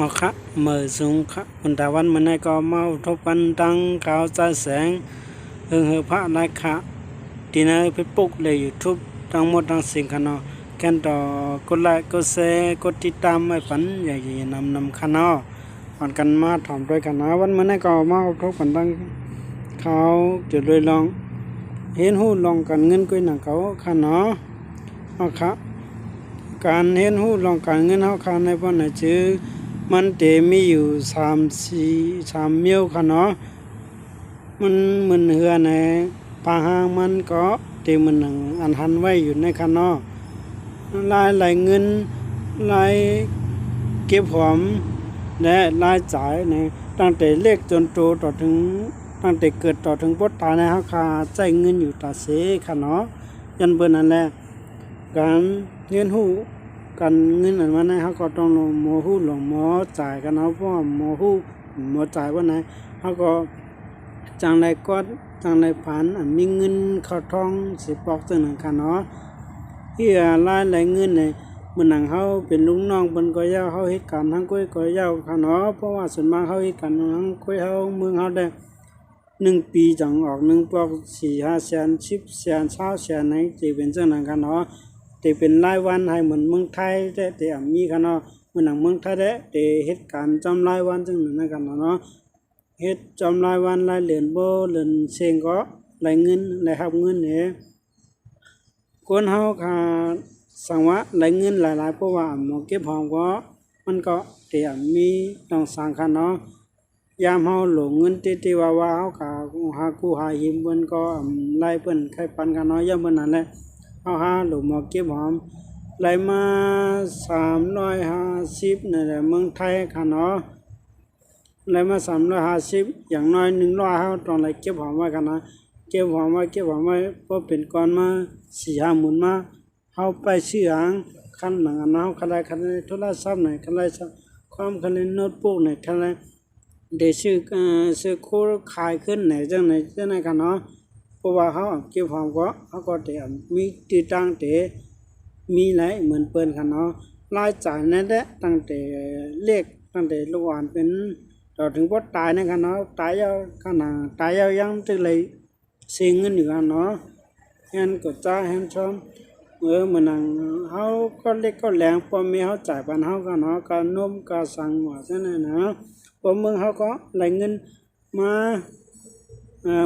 งอคะเมื่อสูงคะคนตาวันมันในก็เมาทบกันตั้งข่าวใจแสงเฮือพระนายคะที่นั่นไปปลุกเลยยูทูบทั้งหมดทั้งสิ่งขนาดแค่ต่อกดไลค์กดแชร์กดติดตามไม่ฝันใหญ่นำขนาดผ่อนกันมาถ่อมด้วยกันนะวันมันในก็เมาทบกันตั้งข่าวจุดเลยลองเห็นหูลองกันเงินกุยหนังเขาขนาดเอาค่ะการเห็นหูลองการเงินเขาขาในวันไหนชื่อมันเตมีอยู่3 เมียวค่ะเนาะมันเหมือนเหือในปางหางมันก็เตมันหนังอันหันไว้อยู่ในค่ะเนาะรายเงินรายเก็บหอมและรายจ่ายในตั้งแต่เล็กจนโตต่อถึงตั้งแต่เกิดต่อถึงปตายในราคาใจเงินอยู่ตาเสค่ะเนาะยันเบิ่นนั่นแหละการเรียนรู้กันเงินอันวันไหนเขาก็ต้องลงหมอหู้ลงหมอจ่ายกันเอาเพราะหมอหู้หมอจ่ายวันไหนเขาก็จังไรก็จังไรผ่านมีเงินเข้าท้องสิปอกจังหนังกันเนาะที่รายเงินเนี่ยมันหนังเขาเป็นลุงน้องเป็นก็ยาวเขาเฮ็ดกันทั้งก้อยก็ยาวค่ะเนาะเพราะว่าส่วนมากเขาเฮ็ดกันทั้งก้อยเขาเมืองเขาได้1 ปีจังออก1 ปอก4-5 แสน10 แสน20 แสนไหนจะเป็นจังหนังกันเนาะแต่เป็นรายวันให้เหมือนเมืองไทยแต่มีกันเนาะเหมือนหนังเมืองไทยแต่เฮ็ดการจำรายวันจังนั้นกันเนาะเฮ็ดจำรายวันรายเหรียญบ่เหรียญเชงก็รายเงินรายรับเงินเนี่ยคนเฮาค่ะสังว่ารายเงินหลายๆเพราะว่าหมอเก็บหอมก็มันก็แต่มีต้องสร้างกันเนาะยามเฮาหลงเงินติว่าเฮาก็หากู้หายืมเพิ่นก็รายเพิ่นใครปันกันเนาะยามเพิ่นนั่นแหละเอาหาหลูกหมอเก็บหอมไหลมา350นี่แหละเมืองไทยค่ะเนาะไหลมา350อย่างน้อย100เฮาต้องไหลเก็บหอมไว้กันนะเก็บหอมไว้พอเป็นก้อนมา 4-5 หมุนมาเฮาไปซื้อหางคันหนังอันเฮาคันใดโทรศัพท์ไหนคันใดความคันใดโน้ตบุ๊กไหนคันใดได้ซื้อโคขายขึ้นไหนจังไหนกันเนาะเพราะว่าเขาเก็บหอมก็เขาก็แต่มีติดตั้งแต่มีหลายเหมือนเปิ้นค่ะเนาะรายจ่ายนั่นแหละตั้งแต่เลขตั้งแต่ลูกอ่อนเป็นต่อถึงบ่ตายนะครับเนาะตายยาวขนาดตายยาวยังตึกเลยเสียเงินอยู่กันเนาะงั้นก็จ่ายให้ชมมันนั่งเฮาก็เล็กก็แรงพอมีเฮาจ่ายปันเฮาก็เนาะก็นมก็สั่งว่าซั่นน่ะนะพอเมืองเฮาก็ไหลเงินมา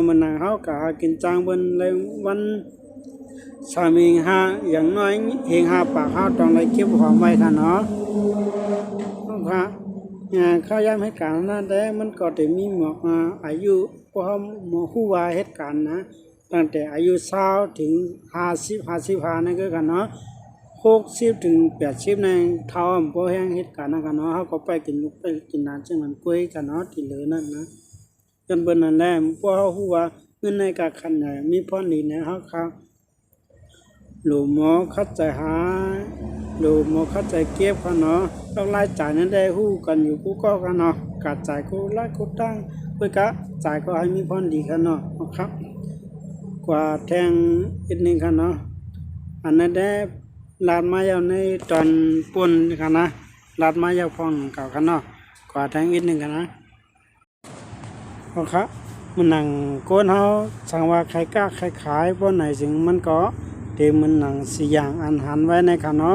มันนั่งเฮาก็หากินจ้างเบิ่นเลยวัน3-5อย่างน้อยเฮง5 ปากเฮาต้องได้เก็บหอมไว้ค่ะเนาะค่ะเขาย้ำเหตุการณ์นั้นแต่มันก็ได้มีหมอกอายุเพราะหมอฮู้ว่าเหตุการณ์นะตั้งแต่อายุ20ถึง50-55นั่นคือกันเนาะ60ถึง80ในเท่าบ่แห่งเหตุการณ์นั้นกันเนาะเฮาก็ไปกินลูกไปกินน้ำจังนั้นกล้วยกันเนาะที่เหลือนั่นนะจนเบิ่นนั่นแหละเพราะเฮาฮู้ว่าเงินในกะคันไหนมีพรดีในเฮาค่ะหลูหมอคัดใจหาหลูหมอคัดใจเก็บค่ะเนาะต้องรายจ่ายนั้นได้ฮู้กันอยู่กูก็กันเนาะกะจ่ายกูรายกูตั้งเพื่อกะจ่ายก็ให้มีพรดีค่ะเนาะครับกว่าแทงอีกนึงค่ะเนาะอันนั้นได้ลาดมายาวในตอนป่นค่ะนะลาดมายาวพองเก่าค่ะเนาะกว่าแทงอีกนึงค่ะนะครับมันนั่งโกนเฮาสั่งว่าใครกล้าใครขายบ่ไหนจึงมันก็เต็มมันหนัง4 อย่างอันหันไว้ในค่ะเนาะ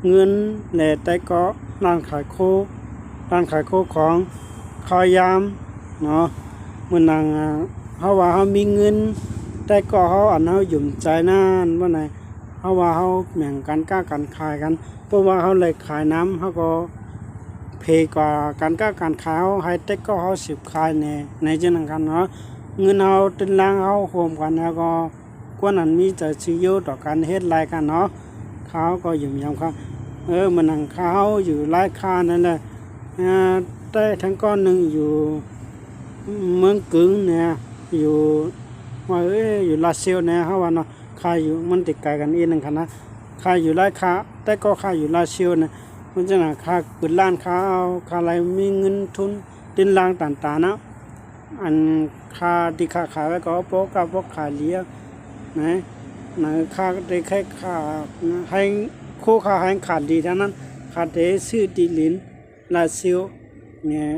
เงินแหล่แต่ก็ร้านขายโคของขายามเนาะมันหนังเฮาว่าเฮามีเงินแต่ก็เฮาอันเฮาหยุ่มใจนานบ่ไหนเฮาว่าเฮาแบ่งกันกล้ากันขายกันเพราะว่าเฮาเลยขายน้ำเฮาก็เพกว่าการกล้าการขายเฮาให้แต่ก็เฮาสิบขายในจังนั้นกันเนาะเงินเฮาตึ้นล่างเฮาโฮมกันแล้วก็กว่านั้นมีจะซื้ออยู่ต่อการเฮ็ดรายกันเนาะเขาก็อยู่ยามเขามันนั่งเขาอยู่รายค่านั่นแหละได้ทั้งก้อนนึงอยู่เมืองกึ่งเนี่ยอยู่ว่าอยู่ลาเซียวเนี่ยเฮาว่าเนาะค่าอยู่มันติดไกลกันอีกนึงค่ะนะค่าอยู่รายค่าแต่ก็ค่าอยู่ลาเซียวเนี่ยมันจังน่ะค่าเปิดร้านค้าเอาค่าอะไรมีเงินทุนตินล่างต่างๆนะอันค่าที่ค่าขายไว้ก็พวกขายเลี้ยนะค่าได้แค่ค่าให้คู่ค่าให้ขาดดีเท่านั้นขาดได้ซื้อดีลินลาซิล เนี่ย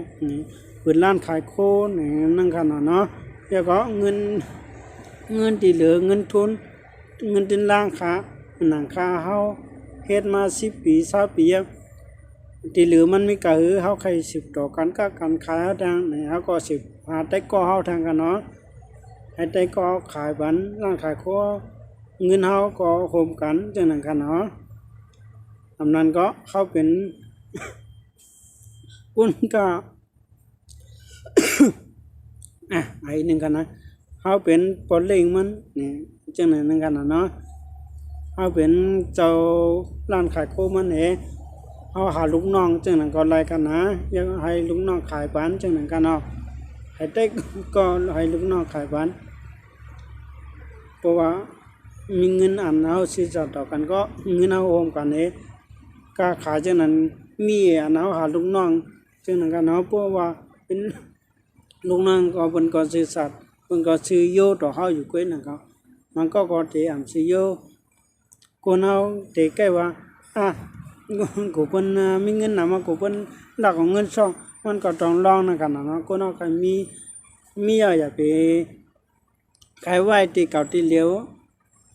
ปืนล้านขายโคเนี่ยนั่งกันเนาะแล้วก็เงินที่เหลือเงินทุนเงินตินล่างค่าหนังค่าเฮาเฮ็ดมา10ปี20ปีที่เหลือมันมีกะเฮาใคร10ต่อกันก็การขายเฮาทางเนี่ยเฮาก็10หาแต่ก็เฮาทางกันเนาะให้แต่ก็ขายบันร้านขายโคเงินเฮาก็โฮมกันจังนั้นกันเนาะอำนั้นก็เข้าเป็นกุนก็ ไอ้นึงกันนะเฮาเป็นปอเล้งมันนี่จังนั้นนึงกันเนาะเฮาเป็นเจ้าร้านขายโคมันเฮาหาลูกน้องจังนั้นก็ไล่กันนะยังให้ลูกน้องขายบ้านจังนั้นกันเนาะให้ได้ก็ให้ลูกน้องขายบ้านเพราะว่ามีเงินอันเฮาสิจะต่อกันก็เงินเฮาโฮมกันก็ขายจังนั้นมีอันเฮาหาลูกน้องจังนั้นกันเนาะเพราะว่าเป็นลูกน้องก็เพิ่นก็ซื่อสัตย์เพิ่นก็ซื้อโยต่อเฮาอยู่ก้อยนั่นก็มันก็ที่ซื้อโยคนเฮาที่ใกล้ว่ากูเพิ่นมีเงินนำมากูเพิ่นลักเอาเงินซ่องมันก็ต้องลองนั่นกันเนาะคนเฮาก็มีอย่าไปขายไว้ที่เก่าที่เหลียว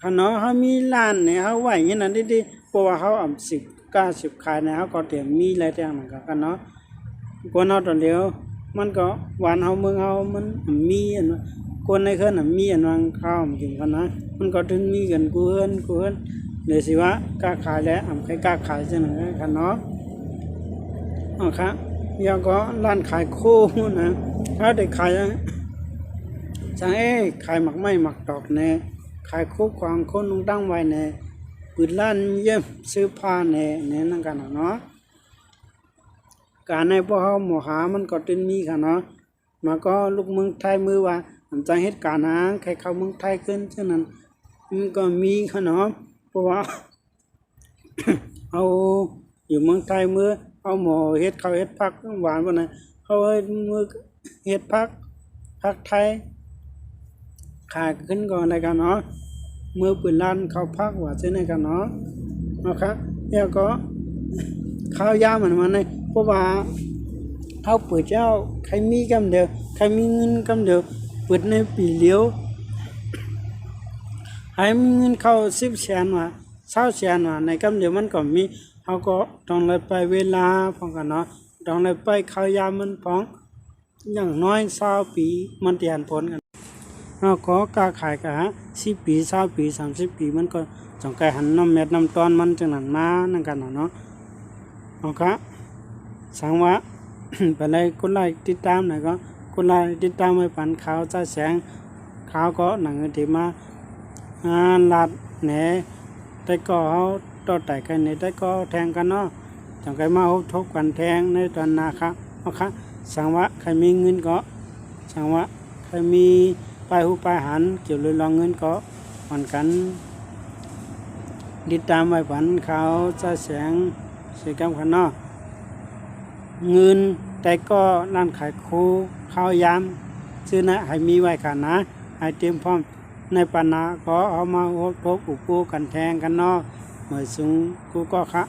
คันเนาะเฮามีร้านเนี่ยเฮาไว้อย่างนั้นดิเพราะว่าเฮา10 90ขายเนี่ยเฮาก็เตรียมมีหลายอย่างนั่นก็กันเนาะคนเฮาตอนเดียวมันก็หวานเฮาเมืองเฮามันมีอันคนในเฮือนมีอันวางข้าวกินกันนะมันก็ถึงมีกันกูเฮือนเลยสิว่ากล้าขายแล้วใครกล้าขายจังนั้นกันเนาะครับแล้วก็ร้านขายโคนะเฮาได้ขายจังขายหมักไม้หมักดอกแน่ขายโคกวางคนนุ่งตั้งไว้แน่ปืนล้านเยี่ยมซื้อผ้าแน่นั่นกันเนาะการในพวกเฮาหมอหามันก็เป็นมีค่ะเนาะมาก็ลูกเมืองไทยมือว่าจังเหตุการณ์ใครเข้าเมืองไทยขึ้นฉะนั้นมันก็มีค่ะเนาะเพราะว่า เอาอยู่เมืองไทยมือเอาหมอเฮ็ดข้าวเฮ็ดผักหวานบ่น่ะเขาเฮ็ดมือเฮ็ดผักไทยขายขึ้นก่อนได้กันเนาะมือปืนล้านเข้าผักว่าซั่นได้กันเนาะนะครับแล้วก็ข้าวยามันในเพราะว่าเฮาเปิดเจ้าใครมีกำเดียวใครมีเงินกำเดียวเปิดในปีเดียวให้มีเงินเข้า10แสนว่า20แสนว่าในกำเดียวมันก็มีเฮาก็ต้องเลยไปเวลาพร้อมกันเนาะต้องเลยไปข้าวยามันพร้อมอย่างน้อย20ปีมันสิหันผลกันเฮาก็กล้าขายก็10ปี20ปี30ปีมันก็ต้องการหันน้ำเม็ดน้ำตอนมันจังนั้นมานั่นกันเนาะครับสังว่า ไปเลยกดไลค์ติดตามหน่อยก็กดไลค์ติดตามไว้ปันข่าวใจแสงข่าวก็หนังที่มาลาดแหนแต่ก็เฮาต่อไต่กันในแต่ก็แทงกันเนาะจังไกมาทบกันแทงในตอนนาครับสังว่าใครมีเงินก็สังว่าใครมีปลายหูปลายหันเกี่ยวเลยลองเงินก็มันกันติดตามไว้ปันข่าวใจแสงสิกรรมกันเนาะเงินแต่ก็ร้านขายโคข้าวยามซื้อนะให้มีไว้กันนะให้เตรียมพร้อมในปัญหาก็เอามาทบอุปูกันแทงกันเนาะเหมือนสูงกูก็ครับ